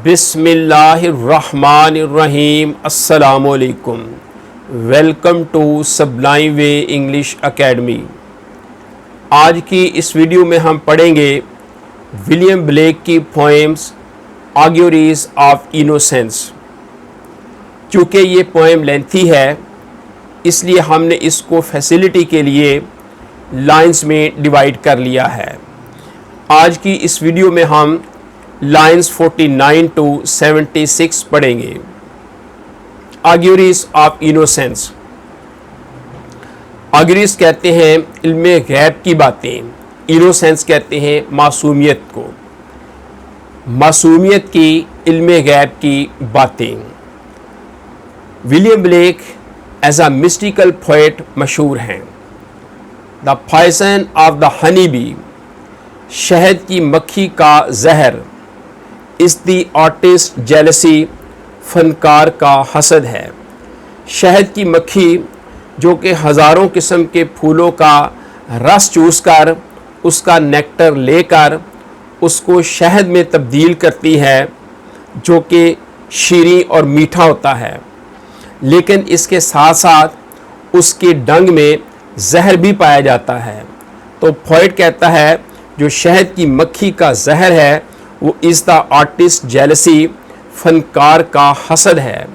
बिस्मिल्लाहिर्रहमानिर्रहीम। अस्सलामुअलैकुम। Welcome to sublime way English academy. आज की इस वीडियो में हम पढ़ेंगे विलियम ब्लेक की पोएम्स ऑग्योरीज ऑफ इनोसेंस। चूँकि ये पोएम लेंथी है इसलिए हमने इसको फैसिलिटी के लिए लाइंस में डिवाइड कर लिया है। आज की इस वीडियो में हम लाइंस 49 टू 76 पढ़ेंगे। ऑग्योरीज ऑफ इनोसेंस। ऑग्योरीज कहते हैं इल्मे गैब की बातें, इनोसेंस कहते हैं मासूमियत को, मासूमियत की इल्मे गैब की बातें। William Blake as a mystical poet मशहूर हैं। The poison of the honey bee, शहद की मक्खी का जहर, इस दी आर्टिस्ट जेलसी, फनकार का हसद है। शहद की मक्खी जो कि हज़ारों किस्म के फूलों का रस चूस कर उसका नेक्टर लेकर उसको शहद में तब्दील करती है जो कि शीरीं और मीठा होता है, लेकिन इसके साथ साथ उसके डंग में जहर भी पाया जाता है। तो पोएट कहता है जो शहद की मक्खी का जहर है वो इस द आर्टिस्ट जेलसी, फनकार का हसद है।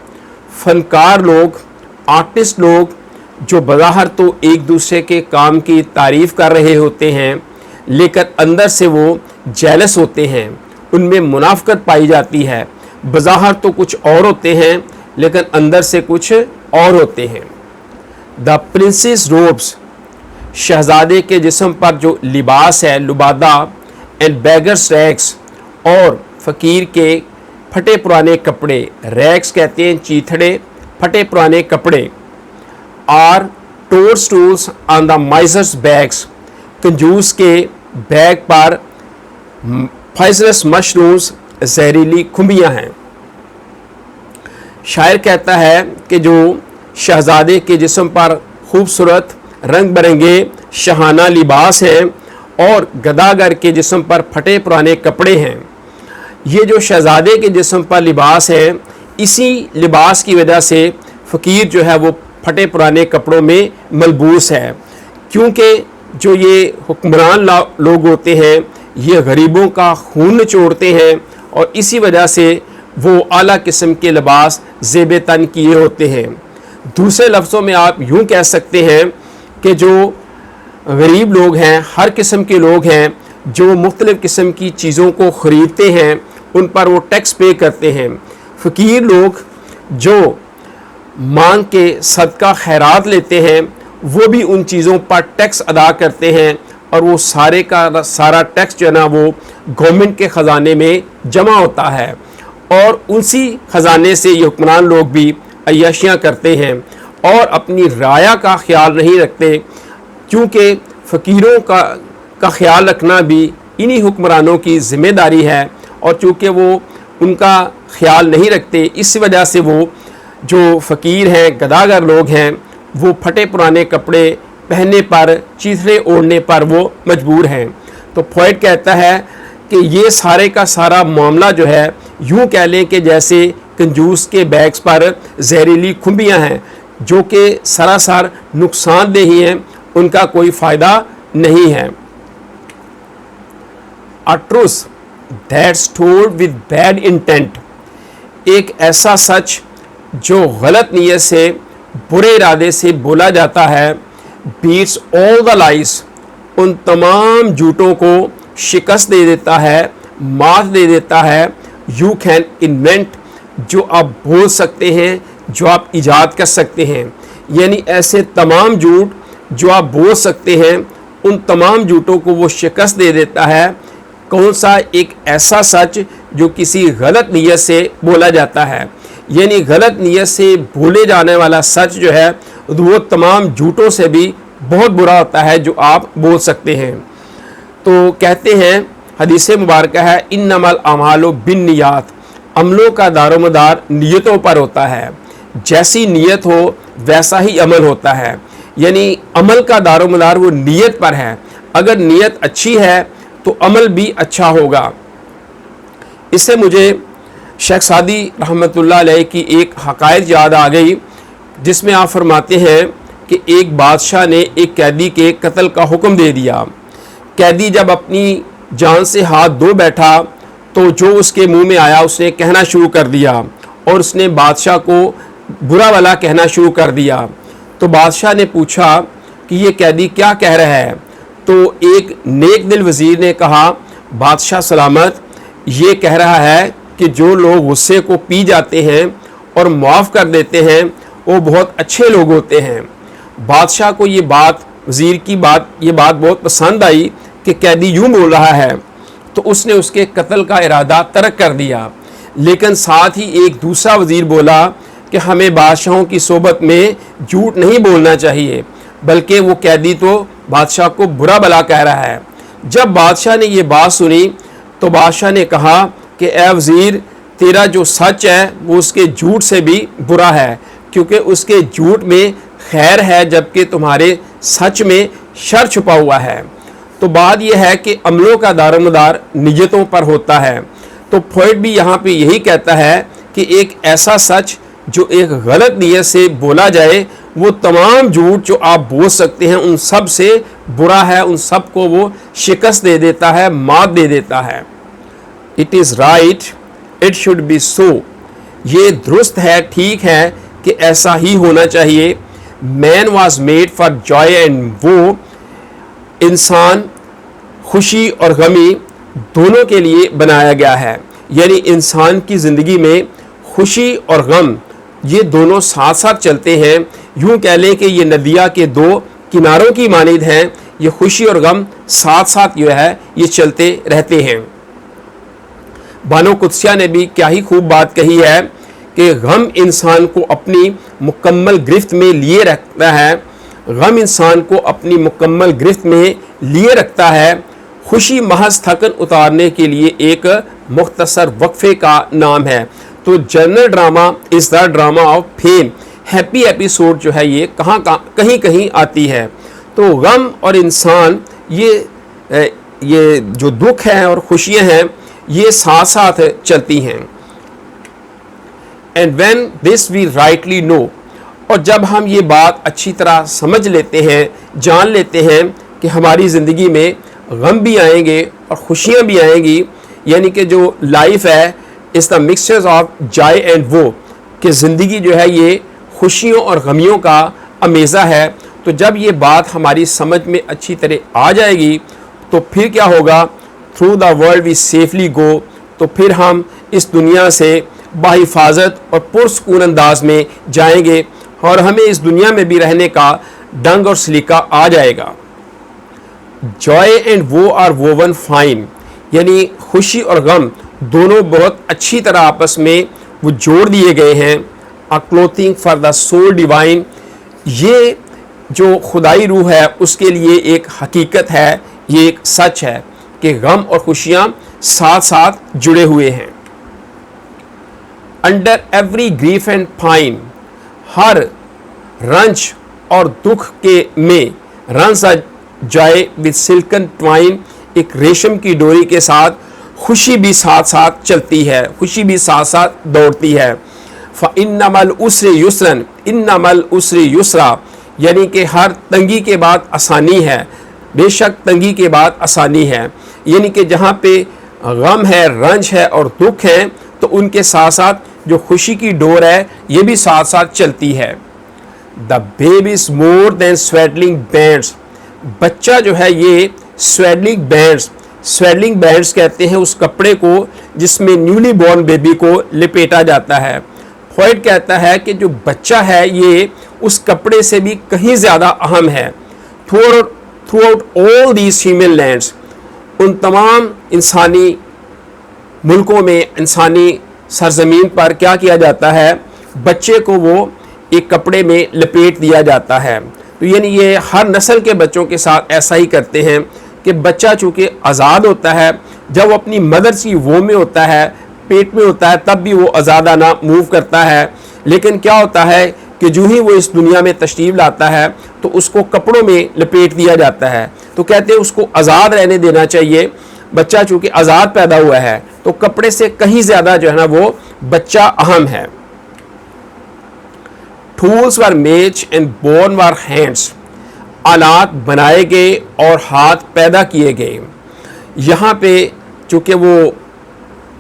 फनकार लोग, आर्टिस्ट लोग जो बज़ाहिर तो एक दूसरे के काम की तारीफ़ कर रहे होते हैं लेकिन अंदर से वो जेलस होते हैं, उनमें मुनाफ़कत पाई जाती है। बज़ाहिर तो कुछ और होते हैं लेकिन अंदर से कुछ और होते हैं। द प्रिंसेस रोब्स, शहज़ादे के जिस्म पर जो लिबास है लुबादा, एंड बेगर्स रैग्स, और फ़कीर के फटे पुराने कपड़े, रैग्स कहते हैं चीथड़े, फटे पुराने कपड़े। Are tore stools on the misers bags, कंजूस के बैग पर फाइजरस मशरूम्स, जहरीली खुम्बियाँ हैं। शायर कहता है कि जो शहज़ादे के जिस्म पर खूबसूरत रंग बिरंगे शहाना लिबास हैं और गदागर के जिस्म पर फटे पुराने कपड़े हैं, ये जो शहज़ादे के जिस्म पर लिबास है इसी लिबास की वजह से फ़कीर जो है वो फटे पुराने कपड़ों में मलबूस है। क्योंकि जो ये हुक्मरान लोग होते हैं ये गरीबों का खून निचोड़ते हैं और इसी वजह से वो आला किस्म के लिबास ज़ेब तन किए होते हैं। दूसरे लफ्ज़ों में आप यूँ कह सकते हैं कि जो गरीब लोग हैं, हर किस्म के लोग हैं जो मुख्तलिफ़ किस्म की चीज़ों को ख़रीदते हैं उन पर वो टैक्स पे करते हैं। फ़कीर लोग जो मांग के सदका खैरात लेते हैं वो भी उन चीज़ों पर टैक्स अदा करते हैं और वो सारे का सारा टैक्स जो है ना वो गवर्नमेंट के ख़जाने में जमा होता है और उसी ख़जाने से ये हुक्मरान लोग भी अय्याशियाँ करते हैं और अपनी राया का ख्याल नहीं रखते। क्योंकि फ़कीरों का ख्याल रखना भी इन्हीं हुक्मरानों की ज़िम्मेदारी है और चूँकि वो उनका ख्याल नहीं रखते इस वजह से वो जो फ़कीर हैं, गदागर लोग हैं, वो फटे पुराने कपड़े पहनने पर, चीथड़े ओढ़ने पर वो मजबूर हैं। तो पोएट कहता है कि ये सारे का सारा मामला जो है यूँ कह लें कि जैसे कंजूस के बैग्स पर जहरीली खुम्बियाँ हैं जो कि सरासर नुकसानदेह ही हैं, उनका कोई फ़ायदा नहीं है। A truth that's told with bad intent, एक ऐसा सच जो गलत नीयत से, बुरे इरादे से बोला जाता है, बीट्स ऑल द लाइज, उन तमाम झूठों को शिकस्त दे देता है, मात दे देता है। यू कैन इन्वेंट, जो आप बोल सकते हैं, जो आप ईजाद कर सकते हैं, यानी ऐसे तमाम झूठ जो आप बोल सकते हैं उन तमाम झूठों को वो शिकस्त दे देता है। कौन सा? एक ऐसा सच जो किसी गलत नीयत से बोला जाता है, यानी गलत नीयत से बोले जाने वाला सच जो है वो तमाम झूठों से भी बहुत बुरा होता है जो आप बोल सकते हैं। तो कहते हैं हदीस मुबारक है इन्नमल अमालो बिन्नियात, अमलों का दारोमदार नीयतों पर होता है, जैसी नीयत हो वैसा ही अमल होता है, यानी अमल का दारोमदार वो नीयत पर है। अगर नीयत अच्छी है तो अमल भी अच्छा होगा। इससे मुझे शेख सादी रहमतुल्लाह अलैह की एक हकायत याद आ गई, जिसमें आप फरमाते हैं कि एक बादशाह ने एक कैदी के कत्ल का हुक्म दे दिया। कैदी जब अपनी जान से हाथ धो बैठा तो जो उसके मुंह में आया उसने कहना शुरू कर दिया और उसने बादशाह को बुरा भला कहना शुरू कर दिया। तो बादशाह ने पूछा कि ये कैदी क्या कह रहा है। तो एक नेक दिल वज़ीर ने कहा, बादशाह सलामत, ये कह रहा है कि जो लोग गुस्से को पी जाते हैं और माफ़ कर देते हैं वो बहुत अच्छे लोग होते हैं। बादशाह को ये बात, वज़ीर की बात, ये बात बहुत पसंद आई कि कैदी यूँ बोल रहा है, तो उसने उसके कत्ल का इरादा तर्क कर दिया। लेकिन साथ ही एक दूसरा वज़ीर बोला कि हमें बादशाहों की सोबत में झूठ नहीं बोलना चाहिए, बल्कि वो कैदी तो बादशाह को बुरा भला कह रहा है। जब बादशाह ने ये बात सुनी तो बादशाह ने कहा कि ए वज़ीर, तेरा जो सच है वो उसके झूठ से भी बुरा है, क्योंकि उसके झूठ में खैर है जबकि तुम्हारे सच में शर छुपा हुआ है। तो बात यह है कि अमलों का दारोमदार नियतों पर होता है। तो पोएट भी यहाँ पे यही कहता है कि एक ऐसा सच जो एक गलत नीयत से बोला जाए वो तमाम झूठ जो आप बोल सकते हैं उन सब से बुरा है, उन सब को वो शिकस्त दे देता है, मात दे देता है। It is right, it should be so, ये दुरुस्त है, ठीक है कि ऐसा ही होना चाहिए। Man was made for Joy and वो, इंसान खुशी और गमी दोनों के लिए बनाया गया है। यानी इंसान की ज़िंदगी में खुशी और गम ये दोनों साथ साथ चलते हैं। यूँ कह लें कि ये नदिया के दो किनारों की मानिद हैं, ये खुशी और गम साथ साथ जो है ये चलते रहते हैं। बानो कुद्सिया ने भी क्या ही खूब बात कही है कि गम इंसान को अपनी मुकम्मल गिरफ्त में लिए रखता है, गम इंसान को अपनी मुकम्मल गिरफ्त में लिए रखता है। खुशी महज थकन उतारने के लिए एक मुख्तसर वक्फे का नाम है। तो general drama is the drama of fame, happy episode जो है ये कहीं कहीं आती है। तो गम और इंसान ये जो दुख हैं और खुशियां हैं ये साथ साथ चलती हैं। And when this we rightly know, और जब हम ये बात अच्छी तरह समझ लेते हैं, जान लेते हैं कि हमारी ज़िंदगी में गम भी आएंगे और खुशियाँ भी आएंगी, यानी कि जो लाइफ है is the mixtures of Joy and वो, कि ज़िंदगी जो है ये खुशियों और गमियों का अमेज़ा है। तो जब ये बात हमारी समझ में अच्छी तरह आ जाएगी तो फिर क्या होगा, through the world we safely go, तो फिर हम इस दुनिया से बाहिफाजत और पुरसकून अंदाज में जाएंगे और हमें इस दुनिया में भी रहने का ढंग और सलीका आ जाएगा। जॉय एंड वो आर वोवन फाइन, यानी खुशी और गम दोनों बहुत अच्छी तरह आपस में वो जोड़ दिए गए हैं। A clothing for the soul divine, ये जो खुदाई रूह है उसके लिए एक हकीकत है, ये एक सच है कि गम और खुशियाँ साथ साथ जुड़े हुए हैं। Under every grief and pine, हर रंज और दुख के में runs a joy with silken twine, एक रेशम की डोरी के साथ खुशी भी साथ साथ चलती है, खुशी भी साथ साथ दौड़ती है। फ़इन्नमल उस्रि युस्रन, इन्नमल उस्रि युस्रा, यानी कि हर तंगी के बाद आसानी है, बेशक तंगी के बाद आसानी है। यानी कि जहाँ पे गम है, रंज है और दुख है तो उनके साथ साथ जो खुशी की डोर है ये भी साथ साथ चलती है। The baby is more than swaddling bands, बच्चा जो है ये स्वेडलिंग बैंड्स, स्वेडलिंग बैंड्स कहते हैं उस कपड़े को जिसमें न्यूली बॉर्न बेबी को लिपेटा जाता है। फ्रॉइड कहता है कि जो बच्चा है ये उस कपड़े से भी कहीं ज़्यादा अहम है। Through out all these female lands, उन तमाम इंसानी मुल्कों में, इंसानी सरजमीन पर क्या किया जाता है, बच्चे को वो एक कपड़े में लपेट दिया जाता है। तो यानी ये हर नस्ल के बच्चों के साथ ऐसा ही करते हैं कि बच्चा चूँकि आज़ाद होता है, जब वो अपनी मदर की वो में होता है, पेट में होता है, तब भी वो आज़ादाना मूव करता है। लेकिन क्या होता है कि जो ही वो इस दुनिया में तशरीफ़ लाता है तो उसको कपड़ों में लपेट दिया जाता है। तो कहते हैं उसको आज़ाद रहने देना चाहिए, बच्चा चूँकि आज़ाद पैदा हुआ है, तो कपड़े से कहीं ज़्यादा जो है ना वो बच्चा अहम है। Tools were made and born were hands, आलात बनाए गए और हाथ पैदा किए गए। यहाँ पे चूँकि वो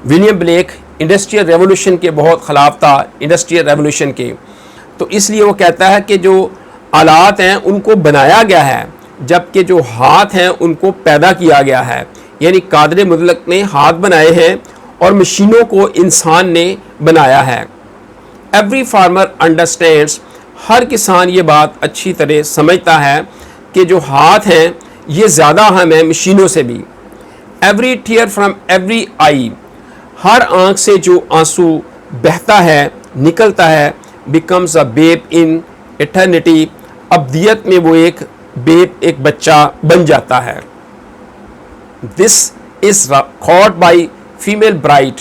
विलियम ब्लेक इंडस्ट्रियल रेवोल्यूशन के बहुत ख़िलाफ़ था, इंडस्ट्रियल रेवोल्यूशन के, तो इसलिए वो कहता है कि जो आलात हैं उनको बनाया गया है, जबकि जो हाथ हैं उनको पैदा किया गया है। यानी कादर मुतलक ने हाथ बनाए हैं और मशीनों को इंसान ने बनाया है। एवरी फार्मर अंडरस्टैंड्स, हर किसान ये बात अच्छी तरह समझता है कि जो हाथ हैं ये ज़्यादा अहम है मशीनों से भी। Every tear from every eye, हर आँख से जो आंसू बहता है, निकलता है, becomes a babe in eternity, अब्दियत में वो एक बेब, एक बच्चा बन जाता है। This is caught by female bright,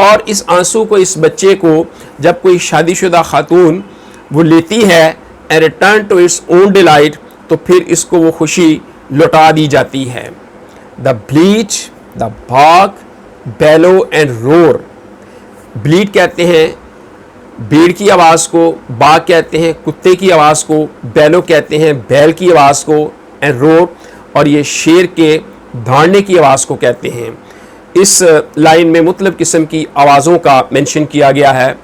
और इस आंसू को, इस बच्चे को जब कोई शादीशुदा खातून वो लेती है, and return to its own delight, तो फिर इसको वो खुशी लौटा दी जाती है। द ब्लीच, द बाक, बेलो एंड रोर, ब्लीड कहते हैं भेड़ की आवाज़ को, बाग कहते हैं कुत्ते की आवाज़ को, बैलो कहते हैं बैल की आवाज़ को, एंड रोर, और ये शेर के दहाड़ने की आवाज़ को कहते हैं। इस लाइन में मुख्तलिफ़ किस्म की आवाज़ों का मेंशन किया गया है।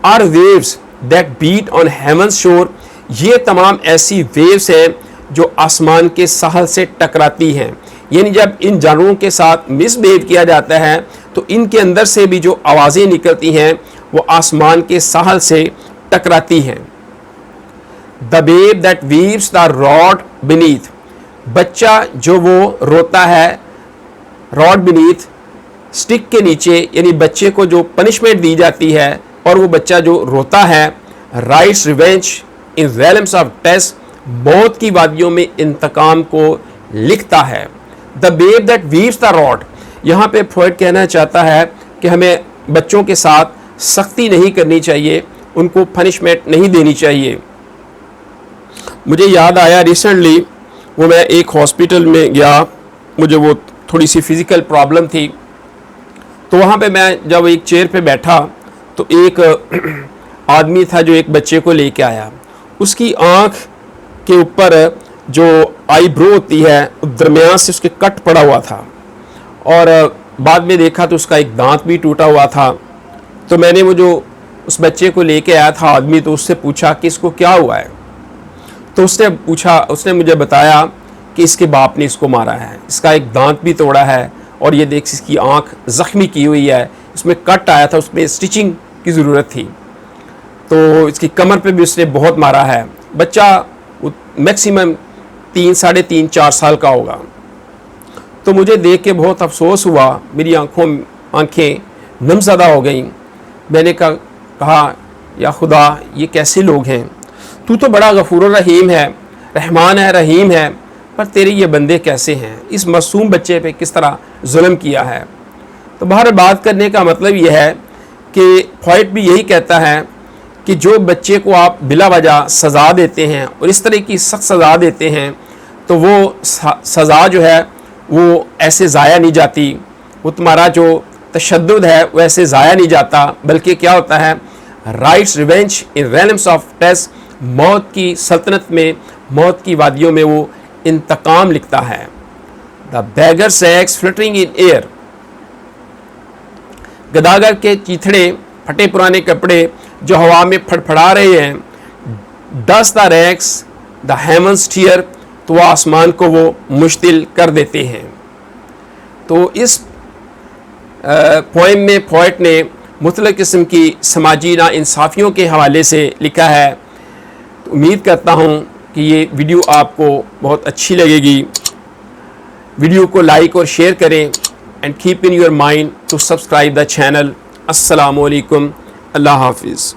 Are waves that beat on heavens shore, ये तमाम ऐसी वेव्स हैं जो आसमान के साहल से टकराती हैं। यानी जब इन जानवरों के साथ मिसबिहेव किया जाता है तो इनके अंदर से भी जो आवाज़ें निकलती हैं वो आसमान के साहल से टकराती हैं। The babe that weaves the rod beneath, बच्चा जो वो रोता है रॉड बीनीथ, स्टिक के नीचे, यानी बच्चे को जो पनिशमेंट दी जाती है और वो बच्चा जो रोता है, writes revenge in realms of test, मौत की वादियों में इंतकाम को लिखता है। The babe that weaves the rod, यहाँ पे फ्रॉइड कहना चाहता है कि हमें बच्चों के साथ सख्ती नहीं करनी चाहिए, उनको पनिशमेंट नहीं देनी चाहिए। मुझे याद आया रिसेंटली वो मैं एक हॉस्पिटल में गया, मुझे वो थोड़ी सी फिज़िकल प्रॉब्लम थी, तो वहाँ पे मैं जब एक चेयर पे बैठा तो एक आदमी था जो एक बच्चे को लेके आया। उसकी आँख के ऊपर जो आईब्रो होती है दरमियान से उसके कट पड़ा हुआ था, और बाद में देखा तो उसका एक दांत भी टूटा हुआ था। तो मैंने वो जो उस बच्चे को लेके आया था आदमी, तो उससे पूछा कि इसको क्या हुआ है। तो उसने मुझे बताया कि इसके बाप ने इसको मारा है, इसका एक दांत भी तोड़ा है, और ये देख इसकी आँख ज़ख्मी की हुई है, इसमें कट आया था, उसमें स्टिचिंग की ज़रूरत थी, तो इसकी कमर पे भी उसने बहुत मारा है। बच्चा मैक्सिमम 3, साढ़े 3, 4 साल का होगा। तो मुझे देख के बहुत अफसोस हुआ, मेरी आँखें नमज़दा हो गई। मैंने कहा या खुदा, ये कैसे लोग हैं, तू तो बड़ा गफूर रहीम है, रहमान है, रहीम है, पर तेरे ये बंदे कैसे हैं, इस मासूम बच्चे पे किस तरह जुल्म किया है। तो बाहर बात करने का मतलब यह है कि फ्रॉइड भी यही कहता है कि जो बच्चे को आप बिला वजह सज़ा देते हैं और इस तरह की सख्त सज़ा देते हैं, तो वो सज़ा जो है वो ऐसे ज़ाया नहीं जाती, वो तुम्हारा जो तशद्दुद है वो ऐसे ज़ाया नहीं जाता, बल्कि क्या होता है, writes revenge in realms of test, मौत की सल्तनत में, मौत की वादियों में वो इंतकाम लिखता है। The bagger सैक्स flittering in air, गदागर के चीथड़े, फटे पुराने कपड़े जो हवा में फड़फड़ा रहे हैं। Dust the racks the heavens tear, तो वह आसमान को वो मुश्तिल कर देते हैं। तो इस पोएम में पोएट ने मुख्तलिफ़ किस्म की समाजी नाइंसाफ़ियों के हवाले से लिखा है। तो उम्मीद करता हूँ कि ये वीडियो आपको बहुत अच्छी लगेगी। वीडियो को लाइक और शेयर करें, and keep in your mind to subscribe the channel. अस्सलामु अलैकुम, अल्लाह हाफिज़।